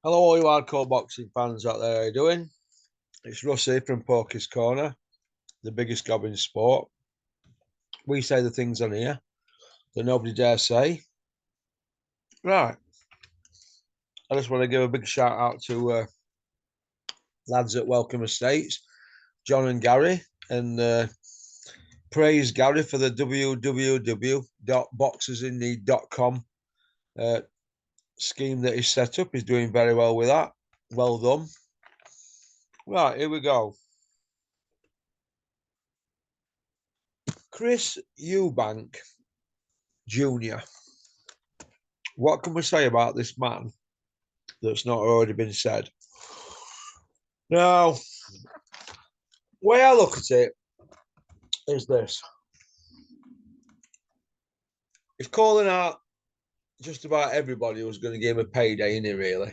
Hello, all you hardcore boxing fans out there. How you doing? It's Russ here from Poker's Corner, the biggest gob in sport. We say the things on here that nobody dare say. Right. I just want to give a big shout out to lads at Welcome Estates, John and Gary, and praise Gary for the www.boxersinneed.com scheme that he's set up. He's doing very well with that. Well done. Right, here we go. Chris Eubank Jr. What can we say about this man that's not already been said? Now, the way I look at it is this. He's calling out just about everybody who's going to give him a payday, isn't he, really?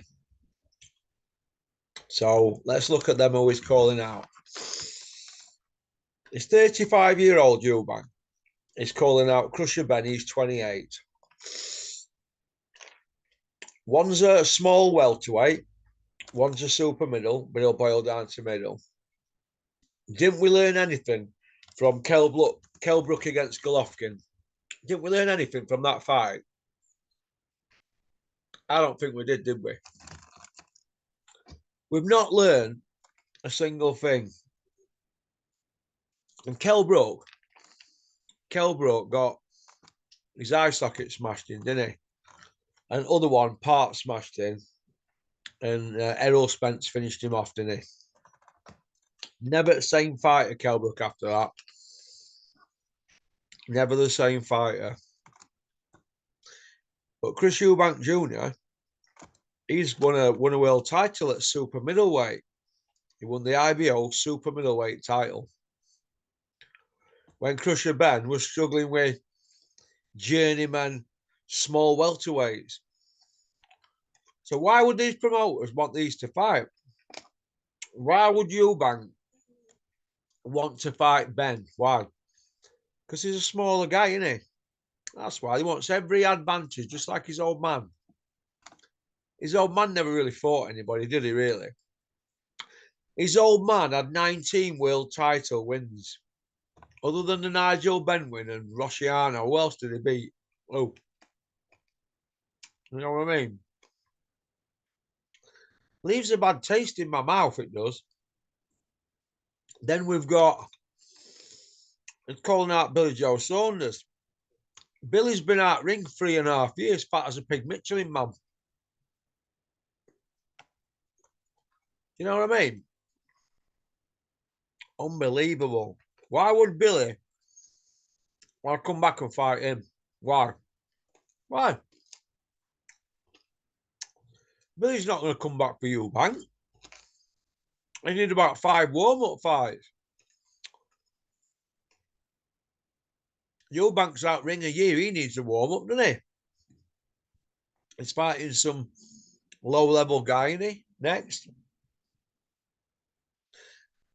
So let's look at them who he's calling out. He's 35-year-old Eubank. He's calling out Crusher Ben, he's 28. One's a small welterweight, one's a super middle, but he'll boil down to middle. Didn't we learn anything from Kell Brook against Golovkin? Didn't we learn anything from that fight? I don't think we did we? We've not learned a single thing. And Kell Brook got his eye socket smashed in, didn't he? And other one, part smashed in. And Errol Spence finished him off, didn't he? Never the same fighter, Kell Brook, after that. Never the same fighter. But Chris Eubank Jr., he's won a world title at super middleweight. He won the IBO super middleweight title. When Crusher Ben was struggling with journeyman small welterweights. So why would these promoters want these to fight? Why would Eubank want to fight Ben? Why? Because he's a smaller guy, isn't he? That's why he wants every advantage, just like his old man. His old man never really fought anybody, did he, really? His old man had 19 world title wins. Other than the Nigel Benn win and Rosciano, who else did he beat? Oh, you know what I mean? Leaves a bad taste in my mouth, it does. Then we've got, it's calling out Billy Joe Saunders. Billy's been out ring 3.5 years, fat as a pig Michelin man. You know what I mean? Unbelievable. Why would Billy want to come back and fight him? Why? Why? Billy's not going to come back for you, Bank. He need about 5 warm-up fights. Eubank's out ring a year. He needs a warm-up, doesn't he? He's fighting some low-level guy, isn't he? Next.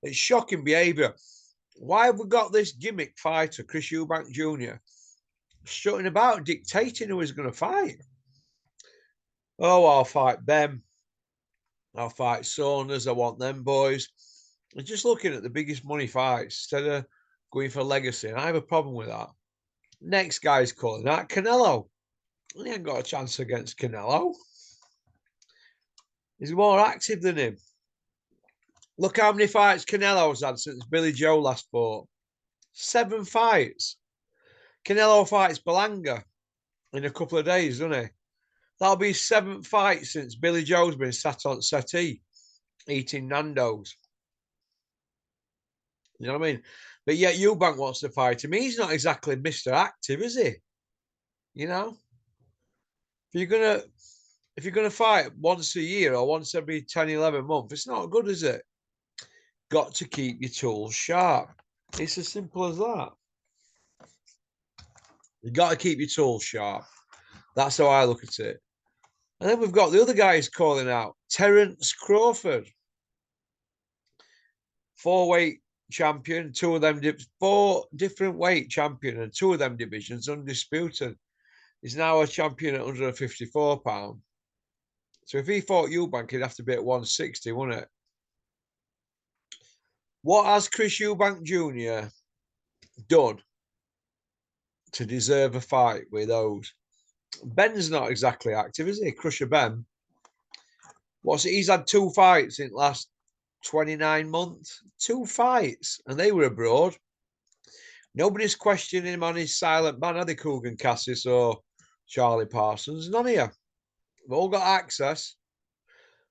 It's shocking behaviour. Why have we got this gimmick fighter, Chris Eubank Jr., strutting about, dictating who he's going to fight? Oh, I'll fight them. I'll fight Saunders. I want them boys. And just looking at the biggest money fights instead of going for legacy. And I have a problem with that. Next guy's calling that Canelo. He ain't got a chance against Canelo. He's more active than him. Look how many fights Canelo's had since Billy Joe last fought. 7 fights. Canelo fights Belanga in a couple of days, doesn't he? That'll be his 7th fight since Billy Joe's been sat on settee eating Nando's. You know what I mean? But yet Eubank wants to fight him. He's not exactly Mr. Active, is he? You know? If you're gonna fight once a year or once every 10, 11 months, it's not good, is it? Got to keep your tools sharp. It's as simple as that. You got to keep your tools sharp. That's how I look at it. And then we've got the other guys calling out. Terence Crawford. 4-weight champion, 2 of them, 4 different weight champion, and 2 of them divisions undisputed. He's now a champion at 154 pounds. So if he fought Eubank, he'd have to be at 160, wouldn't it? What has Chris Eubank Jr. done to deserve a fight with those? Ben's not exactly active, is he? Crusher Ben. What's it? He's had 2 fights in the last 29 months. 2 fights, and they were abroad. Nobody's questioning him on his silent ban, are they, Coogan Cassis or Charlie Parsons? None of you. They've all got access.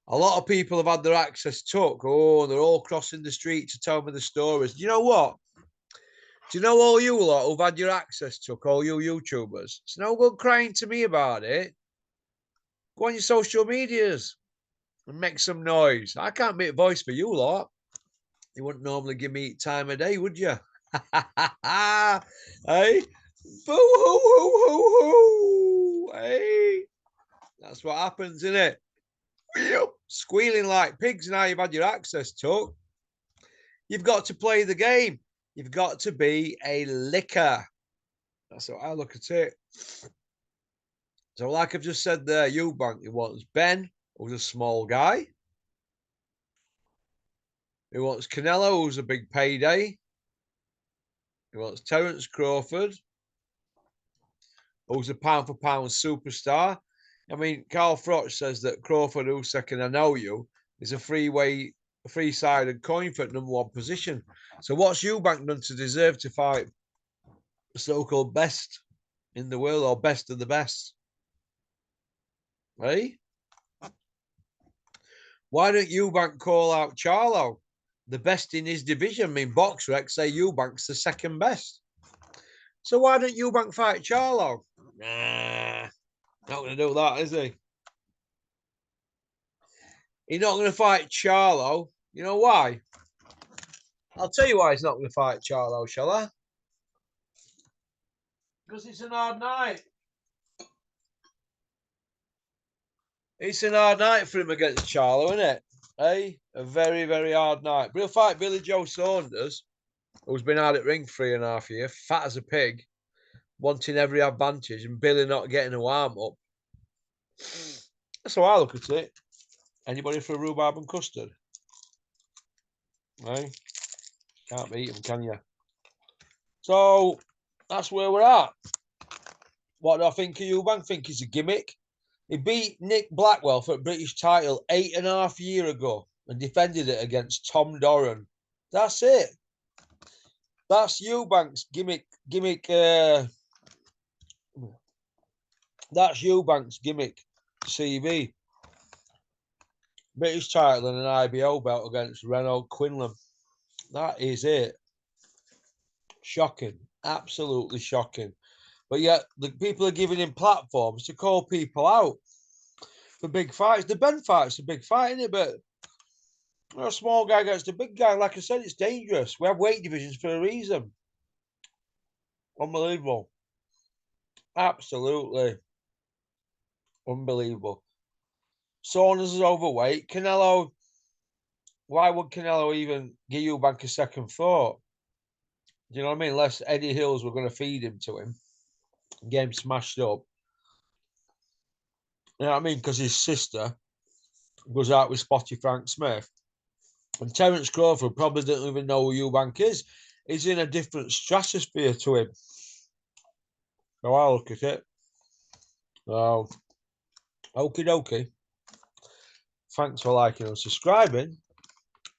A lot of people have had their access took. Oh, they're all crossing the street to tell me the stories. Do you know what? Do you know all you lot who've had your access took, all you YouTubers? It's no good crying to me about it. Go on your social medias and make some noise. I can't make a voice for you lot. You wouldn't normally give me time of day, would you? Hey? Boo hoo hoo hoo hoo. Hey? That's what happens, isn't it? Squealing like pigs now you've had your access took. You've got to play the game. You've got to be a licker. That's how I look at it. So, like I've just said there, Eubank, he wants Ben, who's a small guy. He wants Canelo, who's a big payday. He wants Terence Crawford, who's a pound-for-pound superstar. I mean, Carl Froch says that Crawford, who's second, I know you, is a three-sided coin for #1 position. So what's Eubank done to deserve to fight the so-called best in the world, or best of the best? Right? Why don't Eubank call out Charlo, the best in his division? I mean, BoxRec say Eubank's the second best. So why don't Eubank fight Charlo? Nah, not going to do that, is he? He's not going to fight Charlo. You know why? I'll tell you why he's not going to fight Charlo, shall I? Because it's an hard night. It's an hard night for him against Charlo, isn't it? Hey, a very, very hard night. But he'll fight Billy Joe Saunders, who's been out at ring 3.5 years, fat as a pig, wanting every advantage, and Billy not getting a warm up. That's how I look at it. Anybody for a rhubarb and custard? Hey, can't beat him, can you? So that's where we're at. What do I think of Eubank? I think he's a gimmick. He beat Nick Blackwell for a British title 8.5 years ago and defended it against Tom Doran. That's it. That's Eubank's gimmick. That's Eubank's gimmick CV. British title and an IBO belt against Renaud Quinlan. That is it. Shocking. Absolutely shocking. But yet, the people are giving him platforms to call people out for big fights. The Ben fight's a big fight, isn't it? But a small guy against a big guy, like I said, it's dangerous. We have weight divisions for a reason. Unbelievable. Absolutely unbelievable. Saunders is overweight. Canelo, why would Canelo even give Eubank a second thought? Do you know what I mean? Unless Eddie Hills were going to feed him to him, get him smashed up. You know what I mean? Because his sister goes out with Spotty Frank Smith. And Terence Crawford probably doesn't even know who Eubank is. He's in a different stratosphere to him. So I look at it. So, okie dokie. Thanks for liking and subscribing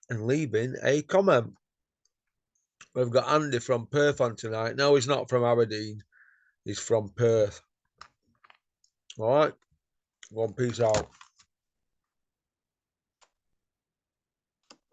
and leaving a comment. We've got Andy from Perth on tonight. No, he's not from Aberdeen. He's from Perth. All right. One piece out.